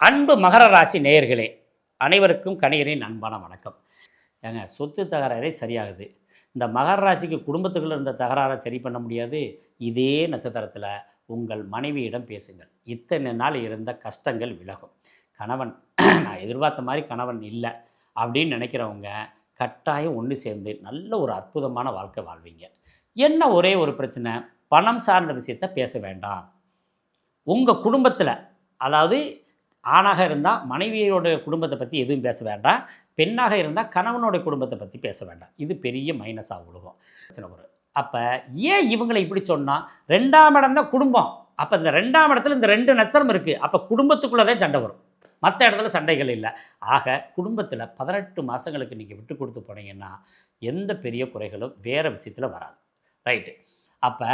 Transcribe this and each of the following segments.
அன்பு மகர ராசி நேயர்களே, அனைவருக்கும் கணிகரின் அன்பான வணக்கம். ஏங்க, சொத்து தகராறே சரியாகுது. இந்த மகர ராசிக்கு குடும்பத்துக்குள்ள இருந்த தகராறை சரி பண்ண முடியாது. இதே நட்சத்திரத்தில் உங்கள் மனைவியிடம் பேசுங்கள். இத்தனை நாள் இருந்த கஷ்டங்கள் விலகும். கணவன் நான் எதிர்பார்த்த மாதிரி கணவன் இல்லை அப்படின்னு நினைக்கிறவங்க கட்டாயம் ஒன்று சேர்ந்து நல்ல ஒரு அற்புதமான வாழ்க்கை வாழ்வீங்க. என்ன ஒரே ஒரு பிரச்சனை, பணம் சார்ந்த விஷயத்தை பேச வேண்டாம். உங்கள் குடும்பத்தில், அதாவது ஆணாக இருந்தால் மனைவியோட குடும்பத்தை பற்றி எதுவும் பேச வேண்டாம், பெண்ணாக இருந்தால் கணவனோட குடும்பத்தை பற்றி பேச வேண்டாம். இது பெரிய மைனஸாக விழுகும், பிரச்சனை வரும். அப்போ ஏன் இவங்களை இப்படி சொன்னால், 2ஆம் இடம் தான் குடும்பம். அப்போ இந்த 2ஆம் இடத்துல இந்த 2 நட்சத்திரம் இருக்குது. அப்போ குடும்பத்துக்குள்ளே தான் சண்டை வரும், மற்ற இடத்துல சண்டைகள் இல்லை. ஆக குடும்பத்தில் 18 மாதங்களுக்கு நீங்கள் விட்டு கொடுத்து போனீங்கன்னா எந்த பெரிய குறைகளும் வேறு விஷயத்தில் வராது. ரைட்டு. அப்போ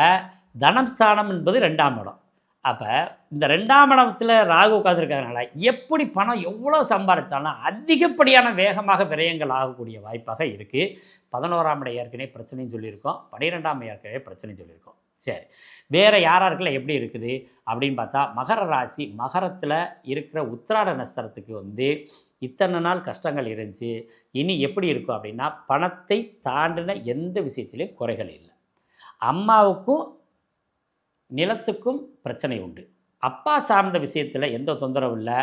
தனம் ஸ்தானம் என்பது 2ஆம் இடம். அப்போ இந்த 2ஆம் இடத்துல ராகு உட்காந்துருக்கிறதுனால எப்படி பணம் எவ்வளோ சம்பாதிச்சாலும் அதிகப்படியான வேகமாக விரயங்கள் ஆகக்கூடிய வாய்ப்பாக இருக்குது. 11ஆம் இடம் ஏற்கனவே பிரச்சனையும் சொல்லியிருக்கோம், 12ஆம் ஏற்கனவே பிரச்சனையும் சொல்லியிருக்கோம். சரி, வேறு யாராருக்குள்ள எப்படி இருக்குது அப்படின்னு பார்த்தா, மகர ராசி மகரத்தில் இருக்கிற உத்திராட நட்சத்திரத்துக்கு இத்தனை நாள் கஷ்டங்கள் இருந்துச்சு. இனி எப்படி இருக்கும் அப்படின்னா, பணத்தை தாண்டின எந்த விஷயத்திலையும் குறைகள் இல்லை. அம்மாவுக்கும் நிலத்துக்கும் பிரச்சனை உண்டு. அப்பா சார்ந்த விஷயத்தில் எந்த தொந்தரவும் இல்லை.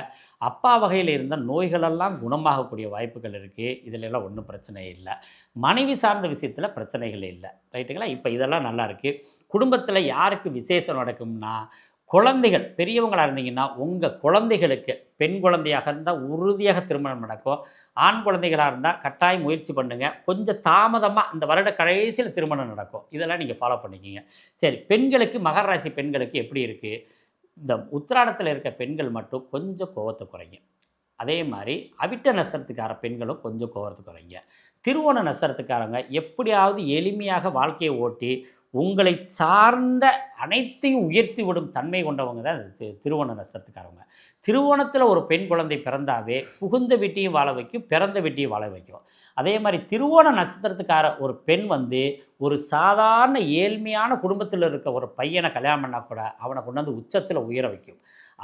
அப்பா வகையில் இருந்த நோய்களெல்லாம் குணமாகக்கூடிய வாய்ப்புகள் இருக்குது. இதிலெல்லாம் ஒன்றும் பிரச்சனை இல்லை. மனைவி சார்ந்த விஷயத்தில் பிரச்சனைகள் இல்லை. ரைட்டுங்களா? இப்போ இதெல்லாம் நல்லா இருக்குது. குடும்பத்தில் யாருக்கு விசேஷம் நடக்கும்னா, குழந்தைகள் பெரியவங்களாக இருந்தீங்கன்னா உங்கள் குழந்தைகளுக்கு, பெண் குழந்தையாக இருந்தால் உறுதியாக திருமணம் நடக்கும். ஆண் குழந்தைகளாக இருந்தால் கட்டாயம் முயற்சி பண்ணுங்கள். கொஞ்சம் தாமதமாக இந்த வருட கடைசியில் திருமணம் நடக்கும். இதெல்லாம் நீங்கள் ஃபாலோ பண்ணிக்கிங்க. சரி, பெண்களுக்கு, மகர ராசி பெண்களுக்கு எப்படி இருக்குது? இந்த உத்திராடத்தில் இருக்க பெண்கள் மட்டும் கொஞ்சம் கோவத்தை குறைங்க. அதே மாதிரி அவிட்ட நட்சத்திரத்துக்கார பெண்களும் கொஞ்சம் கோவத்தை குறைங்க. திருவோண நட்சத்திரத்துக்காரங்க எப்படியாவது எளிமையாக வாழ்க்கையை ஓட்டி உங்களை சார்ந்த அனைத்தையும் உயர்த்தி விடும் தன்மை கொண்டவங்க தான் திருவோண நட்சத்திரத்துக்காரவங்க. திருவோணத்தில் ஒரு பெண் குழந்தை பிறந்தாவே புகுந்த வீட்டையும் வாழ வைக்கும், பிறந்த வீட்டையும் வாழ வைக்கும். அதே மாதிரி திருவோண நட்சத்திரத்துக்கார ஒரு பெண் ஒரு சாதாரண ஏழ்மையான குடும்பத்தில் இருக்க ஒரு பையனை கல்யாணம் பண்ணால் கூட அவனை கொண்டாந்து உச்சத்தில் உயர வைக்கும்.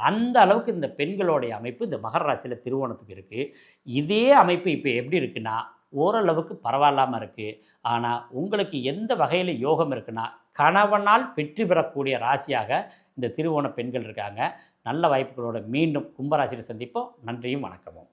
அந்த அளவுக்கு இந்த பெண்களுடைய அமைப்பு இந்த மகர ராசியில் திருவோணத்துக்கு இருக்குது. இதே அமைப்பு இப்போ எப்படி இருக்குன்னா, ஓரளவுக்கு பரவாயில்லாமல் இருக்குது. ஆனால் உங்களுக்கு எந்த வகையில் யோகம் இருக்குன்னா, கணவனால் வெற்றி பெறக்கூடிய ராசியாக இந்த திருவோண பெண்கள் இருக்காங்க. நல்ல வாய்ப்புகளோடு மீண்டும் கும்பராசியில் சந்திப்போம். நன்றியும் வணக்கமும்.